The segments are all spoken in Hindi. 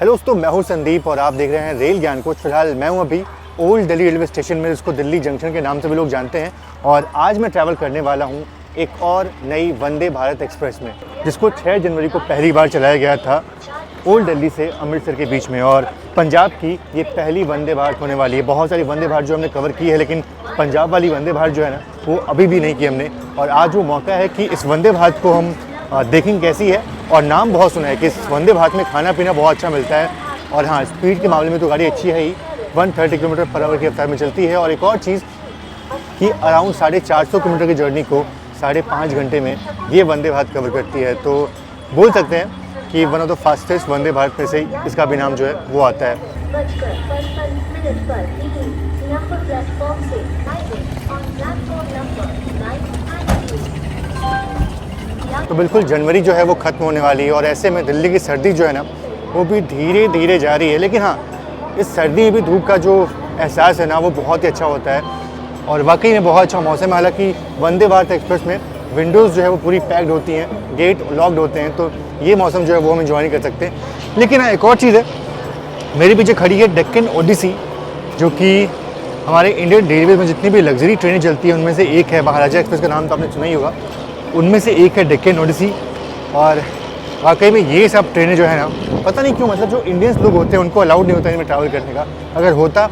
हेलो दोस्तों, मैं हूं संदीप और आप देख रहे हैं रेल ज्ञान कोच। फिलहाल मैं हूं अभी ओल्ड दिल्ली रेलवे स्टेशन में, जिसको दिल्ली जंक्शन के नाम से भी लोग जानते हैं। और आज मैं ट्रैवल करने वाला हूं एक और नई वंदे भारत एक्सप्रेस में, जिसको 6 जनवरी को पहली बार चलाया गया था ओल्ड दिल्ली से अमृतसर के बीच में। और पंजाब की ये पहली वंदे भारत होने वाली है। बहुत सारी वंदे भारत जो हमने कवर की है, लेकिन पंजाब वाली वंदे भारत जो है ना, वो अभी भी नहीं की हमने। और आज वो मौका है कि इस वंदे भारत को हम देखेंगे कैसी है। और नाम बहुत सुना है कि इस वंदे भारत में खाना पीना बहुत अच्छा मिलता है। और हाँ, स्पीड के मामले में तो गाड़ी अच्छी है ही, 130 किलोमीटर पर आवर की रफ्तार में चलती है। और एक और चीज़ कि अराउंड 450 किलोमीटर की जर्नी को 5.5 घंटे में ये वंदे भारत कवर करती है। तो बोल सकते हैं कि one of the fastest Vande Bharat में से इसका भी नाम जो है वो आता है। तो बिल्कुल जनवरी जो है वो ख़त्म होने वाली है और ऐसे में दिल्ली की सर्दी जो है ना, वो भी धीरे धीरे जा रही है। लेकिन हाँ, इस सर्दी में भी धूप का जो एहसास है ना, वो बहुत ही अच्छा होता है और वाकई में बहुत अच्छा मौसम है। हालांकि वंदे भारत एक्सप्रेस में विंडोज़ जो है वो पूरी पैक्ड होती हैं, गेट लॉक्ड होते हैं, तो ये मौसम जो है वो हम एंजॉय नहीं कर सकते। लेकिन हाँ, एक और चीज़ है, मेरे पीछे खड़ी है डेक्कन ओडिसी, जो कि हमारे इंडियन रेलवे में जितनी भी लग्जरी ट्रेनें चलती हैं उनमें से एक है। महाराजा एक्सप्रेस का नाम तो आपने सुना ही होगा, उनमें से एक है डेक्कन ओडिसी। और वाकई में ये सब ट्रेनें जो है ना, पता नहीं क्यों, मतलब जो इंडियंस लोग होते हैं उनको अलाउड नहीं होता इनमें ट्रैवल करने का। अगर होता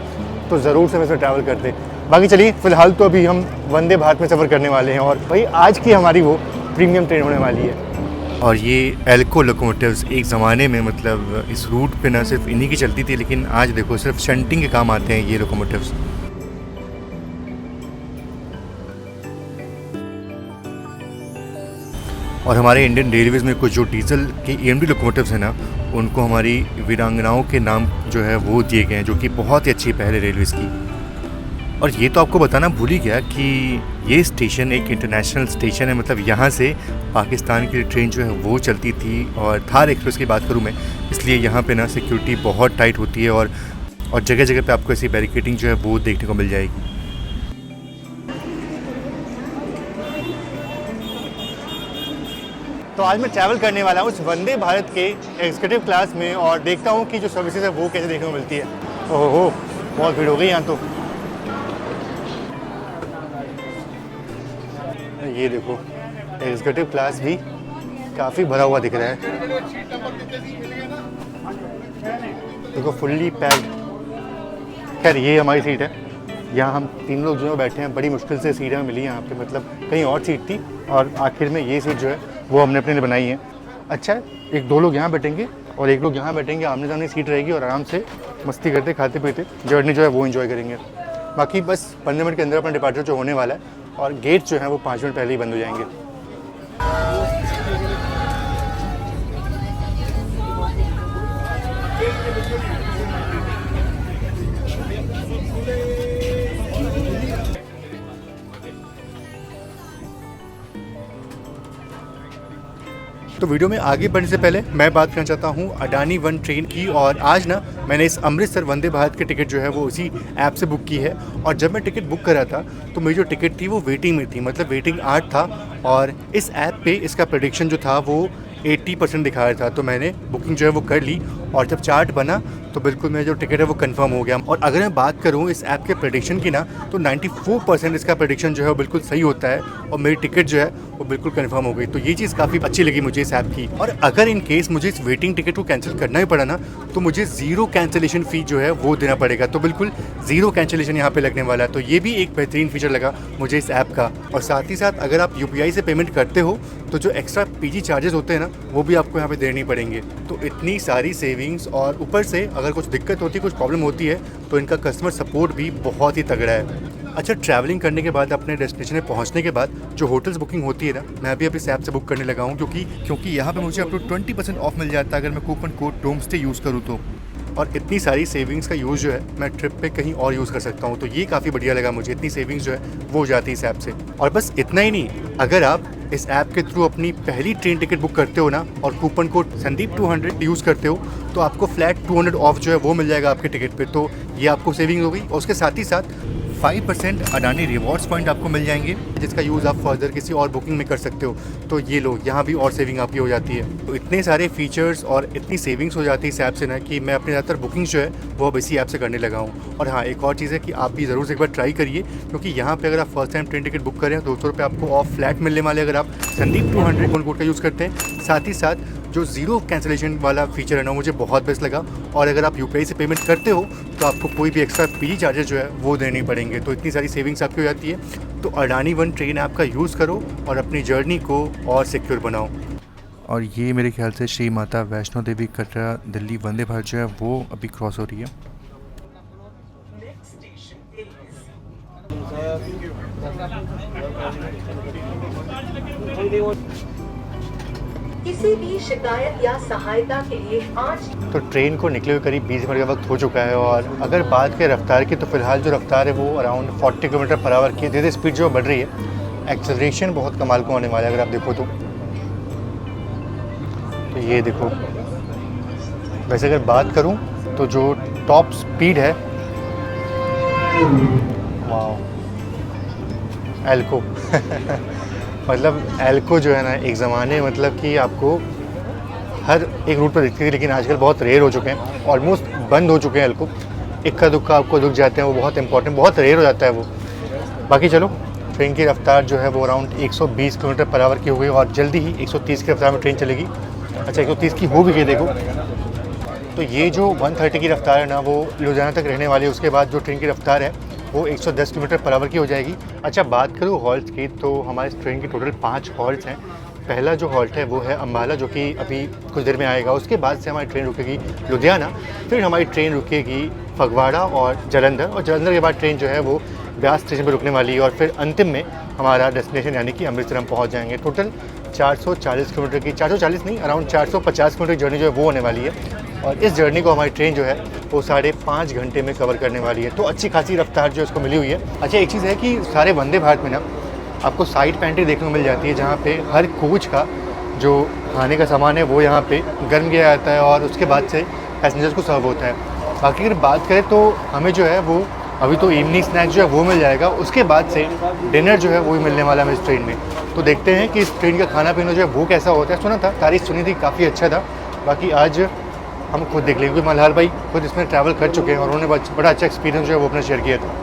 तो ज़रूर से हम इसमें ट्रैवल करते। बाकी चलिए, फ़िलहाल तो अभी हम वंदे भारत में सफ़र करने वाले हैं और भाई आज की हमारी वो प्रीमियम ट्रेन होने वाली है। और ये एल्को लोकोमोटिव्स एक ज़माने में मतलब इस रूट पे ना सिर्फ इन्हीं की चलती थी, लेकिन आज देखो सिर्फ शंटिंग के काम आते हैं ये लोकोमोटिव्स। और हमारे इंडियन रेलवेज़ में कुछ जो डीजल के EMD लोकोमोटिव्स हैं ना, उनको हमारी वीरांगनाओं के नाम जो है वो दिए गए हैं, जो कि बहुत ही अच्छी पहले रेलवेज़ की। और ये तो आपको बताना भूल ही गया कि ये स्टेशन एक इंटरनेशनल स्टेशन है। मतलब यहाँ से पाकिस्तान की ट्रेन जो है वो चलती थी। और थार एक्सप्रेस की बात करूँ मैं, इसलिए यहाँ पे ना सिक्योरिटी बहुत टाइट होती है और जगह जगह पे आपको ऐसी बैरिकेडिंग जो है वो देखने को मिल जाएगी। तो आज मैं ट्रैवल करने वाला हूँ उस वंदे भारत के एग्जीक्यूटिव क्लास में और देखता हूँ कि जो सर्विसेज है वो कैसे देखने को मिलती है। ओहो, बहुत भीड़ हो गई यहाँ तो। ये देखो, एग्जीक्यूटिव क्लास भी काफ़ी भरा हुआ दिख रहा है। देखो, फुल्ली पैक्ड। खैर, ये हमारी सीट है। यहाँ हम 3 लोग जो है बैठे हैं। बड़ी मुश्किल से सीट हमें मिली यहाँ पे, मतलब कहीं और सीट थी और आखिर में ये सीट जो है वो हमने अपने लिए बनाई है। अच्छा है, 1-2 लोग यहाँ बैठेंगे और 1 लोग यहाँ बैठेंगे, आमने सामने सीट रहेगी और आराम से मस्ती करते खाते पीते जर्नी जो है वो एंजॉय करेंगे। बाकी बस 15 मिनट के अंदर अपना डिपार्चर जो होने वाला है और गेट जो है वो 5 मिनट पहले ही बंद हो जाएंगे। तो वीडियो में आगे बढ़ने से पहले मैं बात करना चाहता हूँ अडानी वन ट्रेन की। और आज ना मैंने इस अमृतसर वंदे भारत की टिकट जो है वो उसी ऐप से बुक की है। और जब मैं टिकट बुक करा था तो मेरी जो टिकट थी वो वेटिंग में थी, मतलब वेटिंग 8 था। और इस ऐप पे इसका प्रेडिक्शन जो था वो 80% दिखा रहा था। तो मैंने बुकिंग जो है वो कर ली और जब चार्ट बना तो बिल्कुल मेरा जो टिकट है वो कंफर्म हो गया। और अगर मैं बात करूँ इस ऐप के प्रेडिक्शन की ना, तो 94% इसका प्रेडिक्शन जो है वो बिल्कुल सही होता है और मेरी टिकट जो है वो बिल्कुल कंफर्म हो गई। तो ये चीज़ काफ़ी अच्छी लगी मुझे इस ऐप की। और अगर इन केस मुझे इस वेटिंग टिकट को कैंसिल करना ही पड़ा ना, तो मुझे 0 कैंसिलेशन फ़ी जो है वो देना पड़ेगा। तो बिल्कुल 0 कैंसिलेशन यहाँ पे लगने वाला है। तो ये भी एक बेहतरीन फीचर लगा मुझे इस ऐप का। और साथ ही साथ अगर आप UPI से पेमेंट करते हो तो जो एक्स्ट्रा PG चार्जेस होते हैं ना, वो भी आपको यहाँ पे देने पड़ेंगे। तो इतनी सारी सेविंग्स और ऊपर से अगर कुछ दिक्कत होती है, कुछ प्रॉब्लम होती है, तो इनका कस्टमर सपोर्ट भी बहुत ही तगड़ा है। अच्छा, ट्रैवलिंग करने के बाद अपने डेस्टिनेशन में पहुंचने के बाद जो होटल्स बुकिंग होती है ना, मैं भी अब इस ऐप से बुक करने लगा हूं, क्योंकि यहाँ पे मुझे अप टू 20% ऑफ मिल जाता है अगर मैं कूपन कोड डोमस्टे यूज़ करूँ तो। और इतनी सारी सेविंग्स का यूज़ जो है मैं ट्रिप पे कहीं और यूज़ कर सकता हूँ। तो ये काफ़ी बढ़िया लगा मुझे, इतनी सेविंग्स जो है वो हो जाती है इस ऐप से। और बस इतना ही नहीं, अगर आप इस ऐप के थ्रू अपनी पहली ट्रेन टिकट बुक करते हो ना और कूपन कोड संदीप 200 यूज़ करते हो, तो आपको फ्लैट 200 ऑफ जो है वो मिल जाएगा आपके टिकट पे। तो ये आपको सेविंग हो गई और उसके साथ ही साथ 5% अडानी रिवॉर्ड्स पॉइंट आपको मिल जाएंगे, जिसका यूज़ आप फर्दर किसी और बुकिंग में कर सकते हो। तो ये लो, यहाँ भी और सेविंग आपकी हो जाती है। तो इतने सारे फीचर्स और इतनी सेविंग्स हो जाती है इस ऐप से ना कि मैं अपने ज़्यादातर बुकिंग्स जो है वो अब इसी ऐप से करने लगा हूँ। और हाँ, एक और चीज़ है कि आप भी ज़रूर से एक बार ट्राई करिए, क्योंकि यहाँ पे अगर आप first time train ticket book करें 200 रुपये आपको ऑफ फ्लैट मिलने वाले, अगर आप संदीप 200 कोड का यूज़ करते हैं। साथ ही साथ जो ज़ीरो कैंसिलेशन वाला फीचर है ना, मुझे बहुत बेस्ट लगा। और अगर आप यूपीआई से पेमेंट करते हो तो आपको कोई भी एक्स्ट्रा पीजी चार्जेस जो है वो देने पड़ेंगे। तो इतनी सारी सेविंग्स आपकी हो जाती है। तो अडानी वन ट्रेन ऐप का यूज़ करो और अपनी जर्नी को और सिक्योर बनाओ। और ये मेरे ख्याल से श्री माता वैष्णो देवी कटरा दिल्ली वंदे भारत जो है वो अभी क्रॉस हो रही है। किसी भी शिकायत या सहायता के लिए आज तो ट्रेन को निकले हुए करीब 20 मिनट का वक्त हो चुका है। और अगर बात करें रफ्तार की, तो फिलहाल जो रफ्तार है वो अराउंड 40 किलोमीटर पर आवर की धीरे स्पीड जो बढ़ रही है। एक्सेलरेशन बहुत कमाल को आने वाला है अगर आप देखो तो ये देखो। वैसे अगर बात करूं तो जो टॉप स्पीड है, वाह, एल्को मतलब एल्को जो है ना, एक ज़माने मतलब कि आपको हर एक रूट पर दिखती थी, लेकिन आजकल बहुत रेयर हो चुके हैं, ऑलमोस्ट बंद हो चुके हैं एल्को। इक्का दुक्का आपको रुक जाते हैं, वो बहुत इंपॉर्टेंट, बहुत रेयर हो जाता है वो। बाकी चलो, ट्रेन की रफ्तार जो है वो अराउंड 120 किलोमीटर पर आवर की हो गई और जल्दी ही 130 की रफ्तार में ट्रेन चलेगी। अच्छा, 130 की हो भी गई देखो। तो ये जो 130 की रफ्तार है ना, वो लुधियाना तक रहने वाली है। उसके बाद जो ट्रेन की रफ्तार है वो 110 किलोमीटर पर आवर की हो जाएगी। अच्छा, बात करूँ हॉल्ट्स की, तो हमारे ट्रेन की टोटल 5 हॉल्ट्स हैं। पहला जो हॉल्ट है वो है अम्बाला, जो कि अभी कुछ देर में आएगा। उसके बाद से हमारी ट्रेन रुकेगी लुधियाना, फिर हमारी ट्रेन रुकेगी फगवाड़ा और जालंधर, और जालंधर के बाद ट्रेन जो है वो ब्यास स्टेशन पर रुकने वाली है। और फिर अंतिम में हमारा डेस्टिनेशन यानी कि अमृतसर हम पहुँच जाएंगे। टोटल 440 किलोमीटर की, 440 नहीं, अराउंड 450 किलोमीटर की जर्नी जो है वो होने वाली है। और इस जर्नी को हमारी ट्रेन जो है वो 5.5 घंटे में कवर करने वाली है। तो अच्छी खासी रफ्तार जो है उसको मिली हुई है। अच्छा, एक चीज़ है कि सारे वंदे भारत में ना आपको साइड पैंट्री देखने को मिल जाती है, जहाँ पे हर कोच का जो खाने का सामान है वो यहाँ पे गर्म किया जाता है और उसके बाद से पैसेंजर्स को सर्व होता है। बाकी अगर बात करें तो हमें जो है वो अभी तो इवनिंग स्नैक्स जो है वो मिल जाएगा, उसके बाद से डिनर जो है वो भी मिलने वाला है इस ट्रेन में। तो देखते हैं कि इस ट्रेन का खाना पीना जो है वो कैसा होता है। सुना था, तारीफ सुनी थी, काफ़ी अच्छा था। बाकी आज हम खुद देख लेंगे, क्योंकि मल्हार भाई खुद इसमें ट्रैवल कर चुके हैं और उन्होंने बड़ा अच्छा एक्सपीरियंस जो है वो अपना शेयर किया था।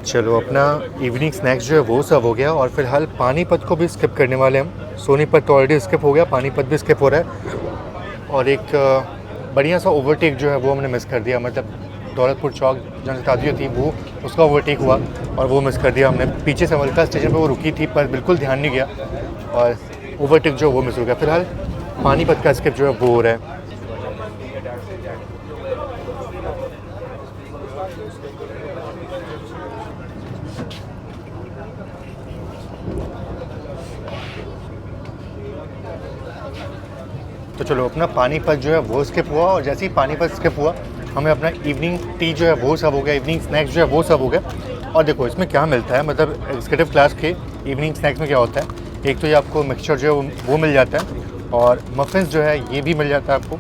चलो, अपना इवनिंग स्नैक्स जो है वो सब हो गया और फिलहाल पानीपत को भी स्किप करने वाले हम। सोनीपत तो ऑलरेडी स्किप हो गया, पानीपत भी स्किप हो रहा है। और एक बढ़िया सा ओवरटेक जो है वो हमने मिस कर दिया, मतलब दौलतपुर चौक जहाँ से ताजियो थी वो, उसका ओवरटेक हुआ और वो मिस कर दिया हमने। पीछे से मलका स्टेशन पर वो रुकी थी पर बिल्कुल ध्यान नहीं गया और ओवरटेक जो वो मिस हो गया। फिलहाल पानीपत का स्किप जो है वो हो रहा है। तो चलो, अपना पानीपत जो है वो स्किप हुआ और जैसे ही पानीपत स्किप हुआ हमें अपना इवनिंग टी जो है वो सब हो गया, इवनिंग स्नैक्स जो है वो सब हो गया। और देखो इसमें क्या मिलता है, मतलब एग्जीक्यूटिव क्लास के इवनिंग स्नैक्स में क्या होता है, एक तो ये आपको मिक्सचर जो है वो मिल जाता है और मफ़िन्स जो है ये भी मिल जाता है आपको,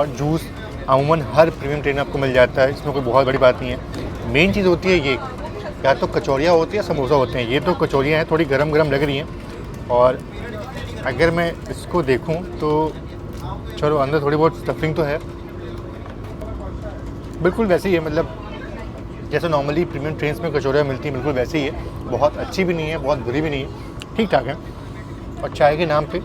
और जूस अमूमन हर प्रीमियम ट्रेन आपको मिल जाता है। इसमें कोई बहुत बड़ी बात नहीं है। मेन चीज़ होती है ये, या तो कचौरियाँ होती है या समोसा होते हैं। ये तो कचौरियाँ हैं, थोड़ी गरम गरम लग रही हैं। और अगर मैं इसको देखूँ तो चलो, अंदर थोड़ी बहुत स्टफिंग तो है, बिल्कुल वैसे ही है, मतलब जैसे नॉर्मली प्रीमियम ट्रेन्स में कचौरियाँ मिलती हैं बिल्कुल वैसे ही है। बहुत अच्छी भी नहीं है, बहुत बुरी भी नहीं है, ठीक ठाक है। और चाय के नाम पे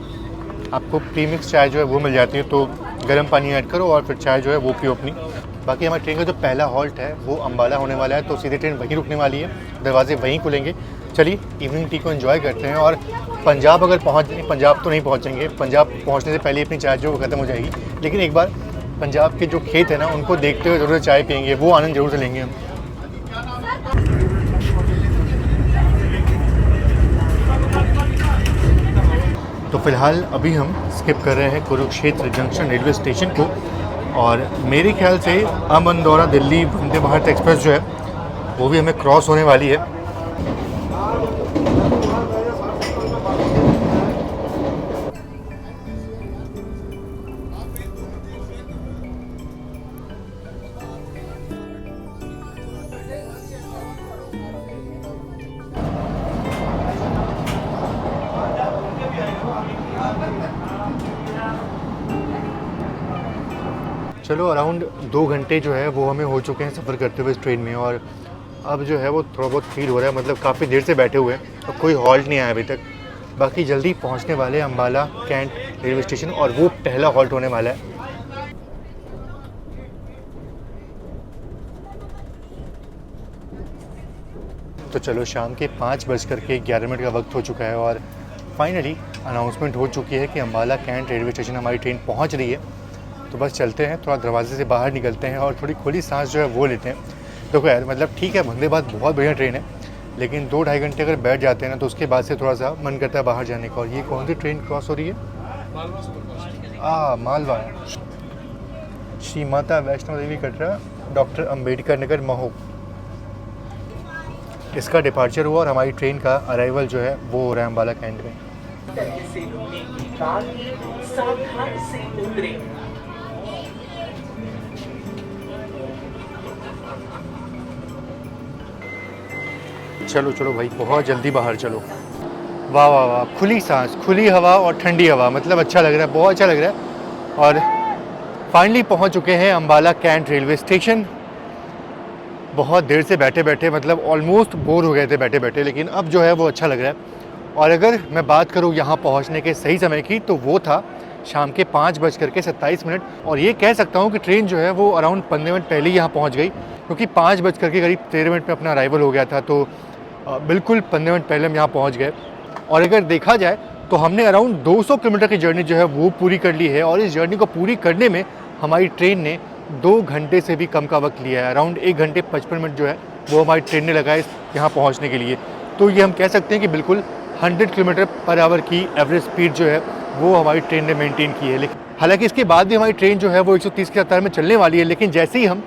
आपको प्रीमिक्स चाय जो है वो मिल जाती है, तो गर्म पानी ऐड करो और फिर चाय जो है वो पियो अपनी। बाकी हमारी ट्रेन का जो पहला हॉल्ट है वो अम्बाला होने वाला है, तो सीधे ट्रेन वहीं रुकने वाली है, दरवाजे वहीं खुलेंगे। चलिए इवनिंग टी को एंजॉय करते हैं। और पंजाब अगर पंजाब तो नहीं पहुंचेंगे, पंजाब पहुंचने से पहले अपनी चाय जो ख़त्म हो जाएगी, लेकिन एक बार पंजाब के जो खेत है ना उनको देखते हुए ज़रूर चाय पियेंगे, वो आनंद जरूर से लेंगे हम। तो फ़िलहाल अभी हम स्किप कर रहे हैं कुरुक्षेत्र जंक्शन रेलवे स्टेशन को, और मेरे ख्याल से अब इंदौरा दिल्ली वंदे भारत एक्सप्रेस जो है वो भी हमें क्रॉस होने वाली है। चलो अराउंड 2 घंटे जो है वो हमें हो चुके हैं सफ़र करते हुए इस ट्रेन में, और अब जो है वो थोड़ा बहुत फील हो रहा है, मतलब काफ़ी देर से बैठे हुए हैं और कोई हॉल्ट नहीं आया अभी तक। बाकी जल्दी पहुंचने वाले हैं अम्बाला कैंट रेलवे स्टेशन, और वो पहला हॉल्ट होने वाला है। तो चलो शाम के 5:11 का वक्त हो चुका है और फाइनली अनाउंसमेंट हो चुकी है कि अम्बाला कैंट रेलवे स्टेशन हमारी ट्रेन पहुंच रही है। तो बस चलते हैं, थोड़ा दरवाजे से बाहर निकलते हैं और थोड़ी खुली सांस जो है वो लेते हैं। देखो यार, मतलब ठीक है, वंदे भारत बहुत बढ़िया ट्रेन है, लेकिन 2-2.5 घंटे अगर बैठ जाते हैं ना तो उसके बाद से थोड़ा सा मन करता है बाहर जाने का। और ये कौन सी ट्रेन क्रॉस हो रही है? मालवा। श्री माता वैष्णो देवी कटरा डॉक्टर अंबेडकर नगर महो, इसका डिपार्चर हुआ और हमारी ट्रेन का अराइवल जो है वो हो रहा है अम्बाला कैंट में। से रुकने के बाद ही सावधान से उतरें। चलो चलो भाई, बहुत जल्दी बाहर चलो। वाह वाह वाह, खुली सांस, खुली हवा और ठंडी हवा, मतलब अच्छा लग रहा है, बहुत अच्छा लग रहा है। और फाइनली पहुंच चुके हैं अम्बाला कैंट रेलवे स्टेशन। बहुत देर से बैठे बैठे, मतलब ऑलमोस्ट बोर हो गए थे बैठे बैठे, लेकिन अब जो है वो अच्छा लग रहा है। और अगर मैं बात करूँ यहाँ पहुँचने के सही समय की, तो वो था शाम के 5:27। और ये कह सकता हूँ कि ट्रेन जो है वो अराउंड 15 मिनट पहले ही यहाँ पहुँच गई, क्योंकि 5:13 में अपना अराइवल हो गया था। तो बिल्कुल 15 मिनट पहले हम यहाँ पहुँच गए। और अगर देखा जाए तो हमने अराउंड 200 किलोमीटर की जर्नी जो है वो पूरी कर ली है, और इस जर्नी को पूरी करने में हमारी ट्रेन ने 2 घंटे से भी कम का वक्त लिया है। अराउंड 1 घंटे 55 मिनट जो है वो हमारी ट्रेन ने लगाए यहाँ पहुँचने के लिए। तो ये हम कह सकते हैं कि बिल्कुल 100 किलोमीटर पर आवर की एवरेज स्पीड जो है वो हमारी ट्रेन ने मेंटेन की है। लेकिन हालांकि इसके बाद भी हमारी ट्रेन जो है वो 130 की रफ्तार में चलने वाली है, लेकिन जैसे ही हम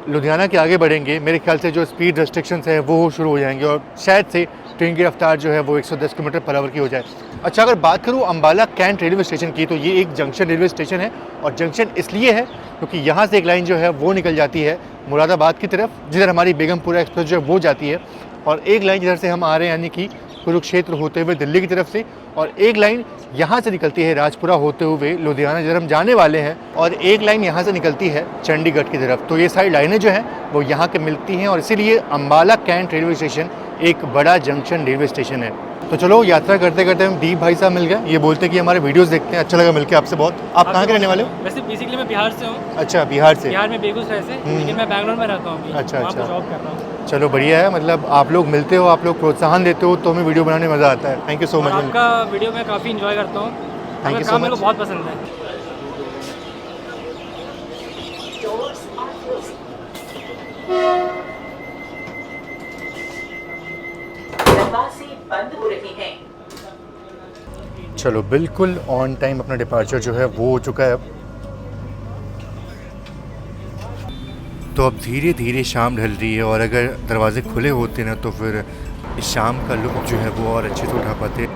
लुधियाना के आगे बढ़ेंगे मेरे ख्याल से जो स्पीड रेस्ट्रिक्शंस है वो शुरू हो जाएंगे, और शायद से ट्रेन की रफ्तार जो है वो 110 किलोमीटर पर आवर की हो जाए। अच्छा, अगर बात करूँ अम्बाला कैंट रेलवे स्टेशन की, तो ये एक जंक्शन रेलवे स्टेशन है, और जंक्शन इसलिए है क्योंकि यहाँ से एक लाइन जो है वो निकल जाती है मुरादाबाद की तरफ, जिधर हमारी बेगमपुरा एक्सप्रेस जो है वो जाती है, और एक लाइन जिधर से हम आ रहे हैं यानी कि कुरुक्षेत्र होते हुए दिल्ली की तरफ से, और एक लाइन यहाँ से निकलती है राजपुरा होते हुए लुधियाना जिधर हम जाने वाले हैं, और एक लाइन यहाँ से निकलती है चंडीगढ़ की तरफ। तो ये सारी लाइनें जो हैं वो यहाँ के मिलती हैं, और इसीलिए अम्बाला कैंट रेलवे स्टेशन एक बड़ा जंक्शन रेलवे स्टेशन है। तो चलो यात्रा करते करते हम दीप भाई साहब मिल गए, ये बोलते हैं कि हमारे वीडियोस देखते हैं, अच्छा लगा मिलकर आपसे बहुत। आप कहाँ के रहने वाले हो? वैसे बेसिकली मैं बिहार से हूँ। अच्छा, बिहार से। बिहार में बेगूसराय से, लेकिन मैं बैंगलोर में रहता हूँ। अच्छा अच्छा, जॉब कर रहा हूँ। चलो बढ़िया है, मतलब आप लोग मिलते हो, आप लोग प्रोत्साहन देते हो, तो हमें वीडियो बनाने में मज़ा आता है। Thank you so much. आपका वीडियो मैं काफ़ी इन्जॉय करता हूँ, थैंक यू सो मेरे को मच। बहुत पसंद है। Doors are closing. दरवाजे बंद हो रहे हैं। चलो बिल्कुल ऑन टाइम अपना डिपार्चर जो है वो हो चुका है अब। तो अब धीरे धीरे शाम ढल रही है, और अगर दरवाजे खुले होते ना तो फिर इस शाम का लुक जो है वो और अच्छे से उठा पाते।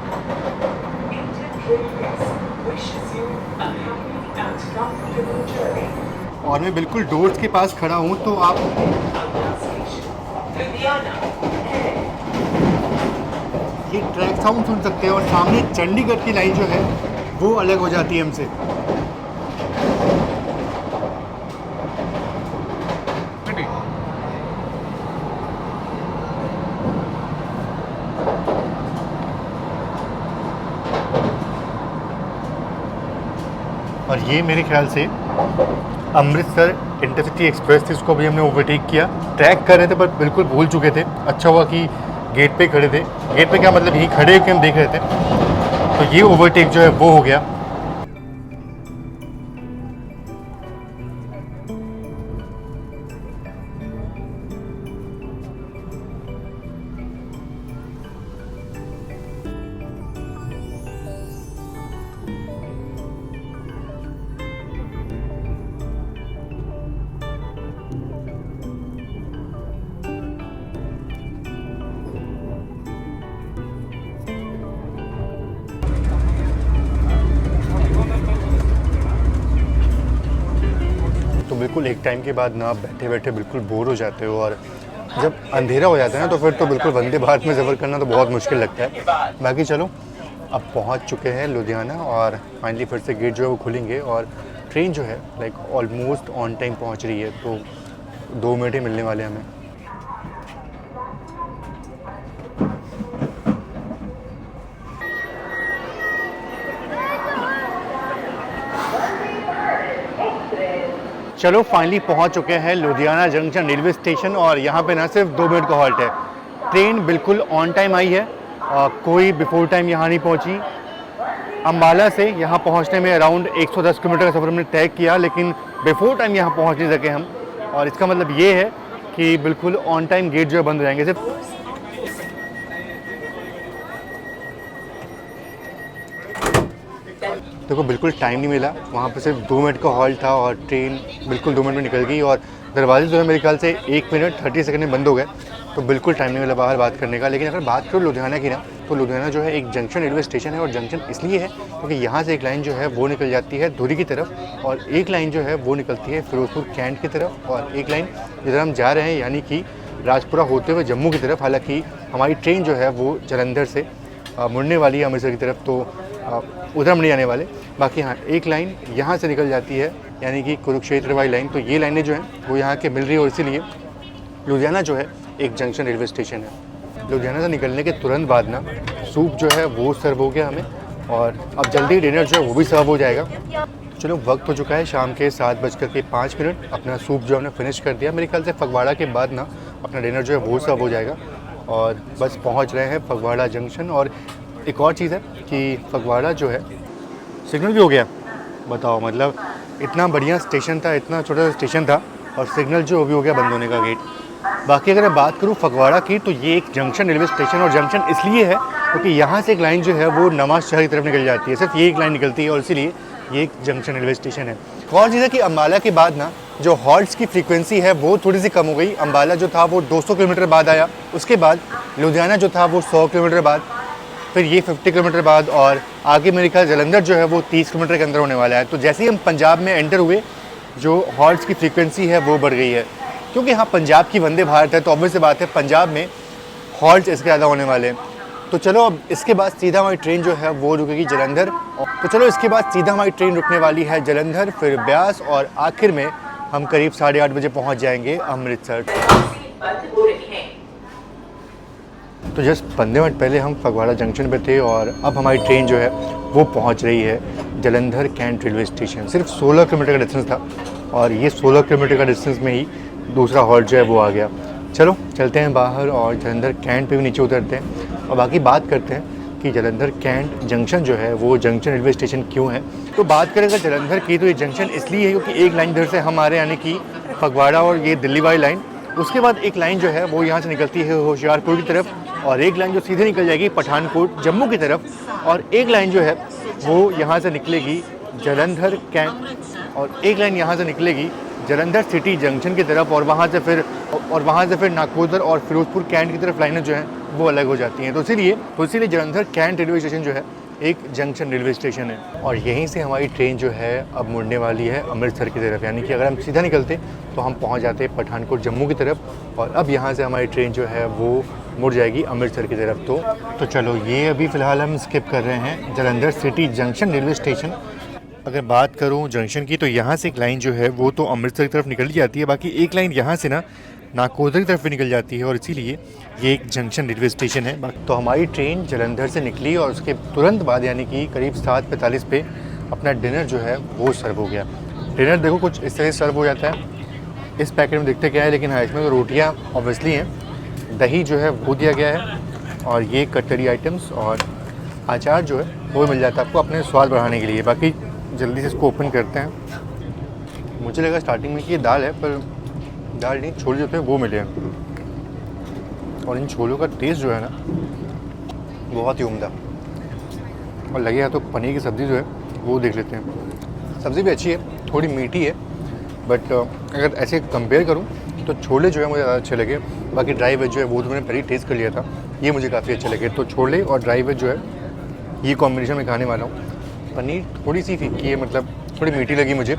Wishes you a happy and comfortable journey. और मैं बिल्कुल डोर्स के पास खड़ा हूँ, तो आप Agra Station, Ludhiana है। ये ट्रैक साउंड सुन सकते हैं, और सामने चंडीगढ़ की लाइन जो है वो अलग हो जाती है हमसे। और ये मेरे ख्याल से अमृतसर इंटरसिटी एक्सप्रेस थी, उसको भी हमने ओवरटेक किया। ट्रैक कर रहे थे पर बिल्कुल भूल चुके थे। अच्छा हुआ कि गेट पे खड़े थे, गेट पे क्या मतलब यहीं खड़े होकर हम देख रहे थे, तो ये ओवरटेक जो है वो हो गया। तो बिल्कुल एक टाइम के बाद ना आप बैठे बैठे बिल्कुल बोर हो जाते हो, और जब अंधेरा हो जाता है ना तो फिर तो बिल्कुल वंदे भारत में सफ़र करना तो बहुत मुश्किल लगता है। बाकी चलो अब पहुंच चुके हैं लुधियाना और फाइनली फिर से गेट जो है वो खुलेंगे और ट्रेन जो है लाइक ऑलमोस्ट ऑन टाइम पहुंच रही है, तो 2 मिनट ही मिलने वाले हैं हमें। चलो फाइनली पहुंच चुके हैं लुधियाना जंक्शन रेलवे स्टेशन और यहाँ पे ना सिर्फ 2 मिनट का हॉल्ट है। ट्रेन बिल्कुल ऑन टाइम आई है और कोई बिफोर टाइम यहाँ नहीं पहुँची। अम्बाला से यहाँ पहुँचने में अराउंड 110 किलोमीटर का सफ़र हमने तय किया, लेकिन बिफोर टाइम यहाँ पहुँच नहीं सके हम, और इसका मतलब ये है कि बिल्कुल ऑन टाइम गेट जो है बंद हो जाएंगे। सिर्फ देखो बिल्कुल टाइम नहीं मिला, वहाँ पे सिर्फ 2 मिनट का हॉल्ट था और ट्रेन बिल्कुल 2 मिनट में निकल गई और दरवाजे जो है मेरे ख्याल से 1 मिनट 30 सेकंड में बंद हो गए, तो बिल्कुल टाइम नहीं मिला बाहर बात करने का। लेकिन अगर बात करो लुधियाना की ना, तो लुधियाना जो है एक जंक्शन रेलवे स्टेशन है और जंक्शन इसलिए है क्योंकि यहाँ से एक लाइन जो है वो निकल जाती है धुरी की तरफ और एक लाइन जो है वो निकलती है फिरोजपुर कैंट की तरफ और एक लाइन जिधर हम जा रहे हैं यानी कि राजपुरा होते हुए जम्मू की तरफ। हालाँकि हमारी ट्रेन जो है वो जलंधर से मुड़ने वाली है अमृतसर की तरफ, तो उधर हम नहीं आने वाले। बाकी हाँ एक लाइन यहाँ से निकल जाती है यानी कि कुरुक्षेत्र वाली लाइन, तो ये लाइनें जो हैं वो यहाँ के मिल रही है और इसीलिए लुधियाना जो है एक जंक्शन रेलवे स्टेशन है। लुधियाना से निकलने के तुरंत बाद ना सूप जो है वो सर्व हो गया हमें और अब जल्दी डिनर जो है वो भी सर्व हो जाएगा। चलो वक्त हो चुका है शाम के 7:05। अपना सूप जो हमने फिनिश कर दिया। मेरे ख्याल से फगवाड़ा के बाद ना अपना डिनर जो है वो सर्व हो जाएगा और बस पहुँच रहे हैं फगवाड़ा जंक्शन। और एक और चीज़ है कि फगवाड़ा जो है सिग्नल भी हो गया, बताओ मतलब इतना बढ़िया स्टेशन था, इतना छोटा सा स्टेशन था और सिग्नल जो भी हो गया बंद होने का गेट। बाकी अगर मैं बात करूँ फगवाड़ा की, तो ये एक जंक्शन रेलवे स्टेशन और जंक्शन इसलिए है क्योंकि यहाँ से एक लाइन जो है वो नवाज शहर की तरफ निकल जाती है, सिर्फ ये एक लाइन निकलती है और इसीलिए ये एक जंक्शन रेलवे स्टेशन है। और चीज़ है कि अम्बाला के बाद ना जो हॉल्ट्स की फ्रीक्वेंसी है वो थोड़ी सी कम हो गई। अम्बाला जो था वो 200 किलोमीटर बाद आया, उसके बाद लुधियाना जो था वो 100 किलोमीटर बाद, फिर ये 50 किलोमीटर बाद और आगे मेरे ख्याल जलंधर जो है वो 30 किलोमीटर के अंदर होने वाला है। तो जैसे ही हम पंजाब में एंटर हुए जो हॉल्ट्स की फ्रीक्वेंसी है वो बढ़ गई है, क्योंकि यहाँ पंजाब की वंदे भारत है तो ऑब्वियस बात है पंजाब में हॉल्ट्स इसके ज़्यादा होने वाले हैं। तो चलो अब इसके बाद सीधा हमारी ट्रेन जो है वो रुकेगी जलंधर। तो चलो इसके बाद सीधा हमारी ट्रेन रुकने वाली है जलंधर, फिर ब्यास और आखिर में हम करीब 8:30 बजे पहुँच जाएंगे अमृतसर। तो जस्ट 15 मिनट पहले हम फगवाड़ा जंक्शन पे थे और अब हमारी ट्रेन जो है वो पहुंच रही है जलंधर कैंट रेलवे स्टेशन। सिर्फ 16 किलोमीटर का डिस्टेंस था और ये 16 किलोमीटर का डिस्टेंस में ही दूसरा हॉल्ट जो है वो आ गया। चलो चलते हैं बाहर और जलंधर कैंट पे भी नीचे उतरते हैं और बाकी बात करते हैं कि जलंधर कैंट जंक्शन जो है वो जंक्शन रेलवे स्टेशन क्यों है। तो बात करें अगर जलंधर की, तो ये जंक्शन इसलिए है क्योंकि एक लाइन इधर से हम आ रहे हैं यानी कि फगवाड़ा और ये दिल्ली वाली लाइन, उसके बाद एक लाइन जो है वो यहाँ से निकलती है होशियारपुर की तरफ और एक लाइन जो सीधे निकल जाएगी पठानकोट जम्मू की तरफ और एक लाइन जो है वो यहाँ से निकलेगी जलंधर कैंट और एक लाइन यहाँ से निकलेगी जलंधर सिटी जंक्शन की तरफ और वहाँ से फिर नागौदर और फिरोजपुर कैंट की तरफ लाइनें जो हैं वो अलग हो जाती हैं। तो इसीलिए जलंधर कैंट रेलवे स्टेशन जो है एक जंक्शन रेलवे स्टेशन है और यहीं से हमारी ट्रेन जो है अब मुड़ने वाली है अमृतसर की तरफ। यानी कि अगर हम सीधा निकलते तो हम पहुंच जाते पठानकोट जम्मू की तरफ और अब यहाँ से हमारी ट्रेन जो है वो मुड़ जाएगी अमृतसर की तरफ। तो चलो ये अभी फ़िलहाल हम स्किप कर रहे हैं Jalandhar city junction railway station. अगर बात करूँ जंक्शन की, तो यहाँ से एक लाइन जो है वो तो अमृतसर की तरफ निकल जाती है, बाकी एक लाइन यहाँ से ना नागौदर की तरफ भी निकल जाती है और इसीलिए ये एक जंक्शन रेलवे स्टेशन है। तो हमारी ट्रेन जलंधर से निकली और उसके तुरंत बाद यानी कि करीब 7:45 पे अपना डिनर जो है वो सर्व हो गया। डिनर देखो कुछ इस तरह सर्व हो जाता है, इस पैकेट में दिखते क्या है, लेकिन हाँ इसमें तो रोटियाँ ऑब्वियसली हैं, दही जो है वो दिया गया है और ये कटलरी आइटम्स और अचार जो है वो मिल जाता है आपको अपने स्वाद बढ़ाने के लिए। बाकी जल्दी से इसको ओपन करते हैं। मुझे लगा स्टार्टिंग में कि ये दाल है, पर दाल नहीं, छोले जो थे वो मिले हैं और इन छोलों का टेस्ट जो है ना बहुत ही उम्दा और लगेगा। तो पनीर की सब्ज़ी जो है वो देख लेते हैं। सब्ज़ी भी अच्छी है, थोड़ी मीठी है, बट अगर ऐसे कंपेयर करूँ तो छोले जो है मुझे ज़्यादा अच्छे लगे। बाकी ड्राई वेज जो है वो तो मैंने पहले टेस्ट कर लिया था, ये मुझे काफ़ी अच्छे लगे। तो छोले और ड्राई वेज जो है ये कॉम्बिनेशन में खाने वाला हूँ। पनीर थोड़ी सी फीकी है, मतलब थोड़ी मीठी लगी मुझे,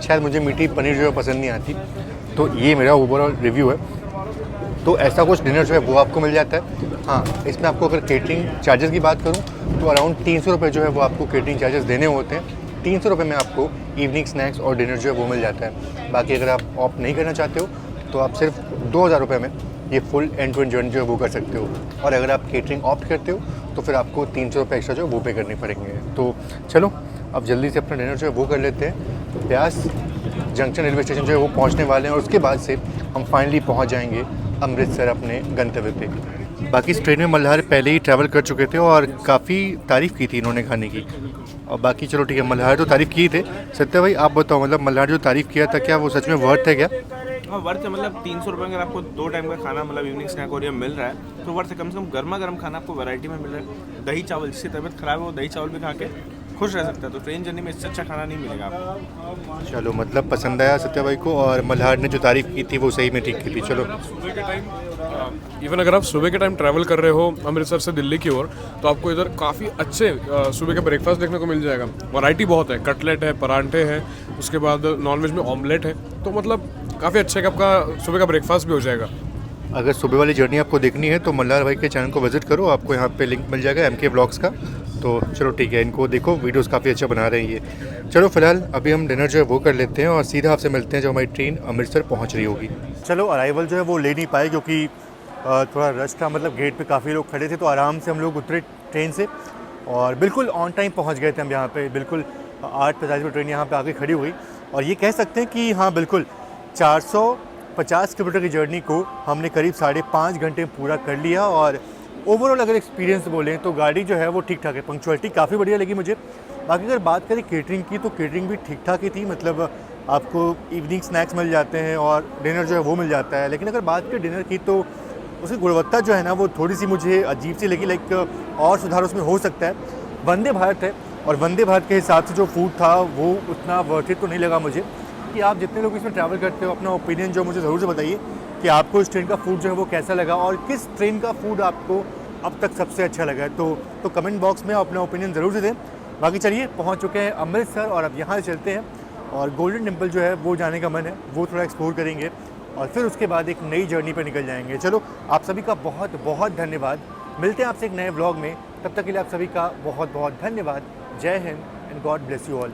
शायद मुझे मीठी पनीर जो है पसंद नहीं आती। तो ये मेरा ओवरऑल रिव्यू है। तो ऐसा कुछ डिनर जो है वो आपको मिल जाता है। हाँ, इसमें आपको अगर केटरिंग चार्जेस की बात करूँ तो अराउंड 300 रुपये जो है वो आपको केटरिंग चार्जेस देने होते हैं। 300 रुपये में आपको इवनिंग स्नैक्स और डिनर जो है वो मिल जाता है। बाकी अगर आप ऑप्ट नहीं करना चाहते हो तो आप सिर्फ 2000 रुपये में ये full end to end journey जो है वो कर सकते हो। और अगर आप केटरिंग ऑप्ट करते हो तो फिर आपको 300 रुपये एक्स्ट्रा जो है वो पे करने पड़ेंगे। तो चलो अब जल्दी से अपना डिनर जो है वो कर लेते हैं। ब्यास जंक्शन रेलवे स्टेशन जो है वो पहुंचने वाले हैं और उसके बाद से हम फाइनली पहुंच जाएंगे अमृतसर अपने गंतव्य पे। बाकी इस ट्रेन में मल्हार पहले ही ट्रैवल कर चुके थे और काफ़ी तारीफ़ की थी इन्होंने खाने की। और बाकी चलो ठीक है, मल्हार तो तारीफ़ की थे। सत्या भाई आप बताओ, मतलब मल्हार जो तारीफ़ किया था क्या वो सच में वर्थ है क्या? हाँ वर्थ है, मतलब 300 रुपये अगर आपको 2 टाइम का खाना मतलब इवनिंग स्नैक और ये मिल रहा है तो वर्थ है। कम से कम गर्मा गर्म खाना आपको वैरायटी में मिल रहा है। दही चावल, जिसकी तबीयत ख़राब है वो दही चावल भी खा के खुश रह सकता है। तो ट्रेन जर्नी में इससे अच्छा खाना नहीं मिलेगा आपको। चलो मतलब पसंद आया सत्या भाई को, और मल्हार ने जो तारीफ़ की थी वो सही में ठीक की थी। चलो सुबह के टाइम इवन अगर आप सुबह के टाइम ट्रैवल कर रहे हो अमृतसर से दिल्ली की ओर तो आपको इधर काफ़ी अच्छे सुबह का ब्रेकफास्ट देखने को मिल जाएगा। वैरायटी बहुत है, कटलेट है, परांठे हैं, उसके बाद नॉनवेज में ऑमलेट है। तो मतलब काफ़ी अच्छे का आपका सुबह का ब्रेकफास्ट भी हो जाएगा। अगर सुबह वाली जर्नी आपको देखनी है तो मल्हार भाई के चैनल को विजिट करो, आपको यहाँ पे लिंक मिल जाएगा MK व्लॉग्स का। तो चलो ठीक है, इनको देखो, वीडियोस काफ़ी अच्छा बना रहे हैं ये। चलो फिलहाल अभी हम डिनर जो है वो कर लेते हैं और सीधा आपसे मिलते हैं जब हमारी ट्रेन अमृतसर पहुँच रही होगी। चलो अराइवल जो है वो ले नहीं पाए क्योंकि थोड़ा रश था, मतलब गेट पे काफ़ी लोग खड़े थे, तो आराम से हम लोग उतरे ट्रेन से और बिल्कुल ऑन टाइम पहुँच गए थे हम यहाँ पे। बिल्कुल 8:45 पर ट्रेन यहाँ पे आके खड़ी हुई और ये कह सकते हैं कि हाँ बिल्कुल 450 किलोमीटर की जर्नी को हमने करीब 5.5 घंटे में पूरा कर लिया। और ओवरऑल अगर एक्सपीरियंस बोलें तो गाड़ी जो है वो ठीक ठाक है, पंक्चुअलिटी काफ़ी बढ़िया लगी मुझे। बाकी अगर बात करें केटरिंग की तो केटरिंग भी ठीक ठाक ही थी, मतलब आपको इवनिंग स्नैक्स मिल जाते हैं और डिनर जो है वो मिल जाता है। लेकिन अगर बात करें डिनर की तो उसकी गुणवत्ता जो है ना वो थोड़ी सी मुझे अजीब सी लगी, लाइक और सुधार उसमें हो सकता है। वंदे भारत है और वंदे भारत के हिसाब से जो फूड था वो उतना वर्थ इट तो नहीं लगा मुझे। कि आप जितने लोग इसमें ट्रैवल करते हो अपना ओपिनियन जो मुझे ज़रूर से बताइए कि आपको इस ट्रेन का फूड जो है वो कैसा लगा और किस ट्रेन का फूड आपको अब तक सबसे अच्छा लगा है। तो कमेंट बॉक्स में अपना ओपिनियन ज़रूर से दें। बाकी चलिए पहुंच चुके हैं अमृतसर और अब यहाँ से चलते हैं और गोल्डन टेम्पल जो है वो जाने का मन है, वो थोड़ा एक्सप्लोर करेंगे और फिर उसके बाद एक नई जर्नी पर निकल जाएंगे। चलो आप सभी का बहुत बहुत धन्यवाद, मिलते हैं आपसे एक नए व्लॉग में। तब तक के लिए आप सभी का बहुत बहुत धन्यवाद। जय Hind and God bless you all.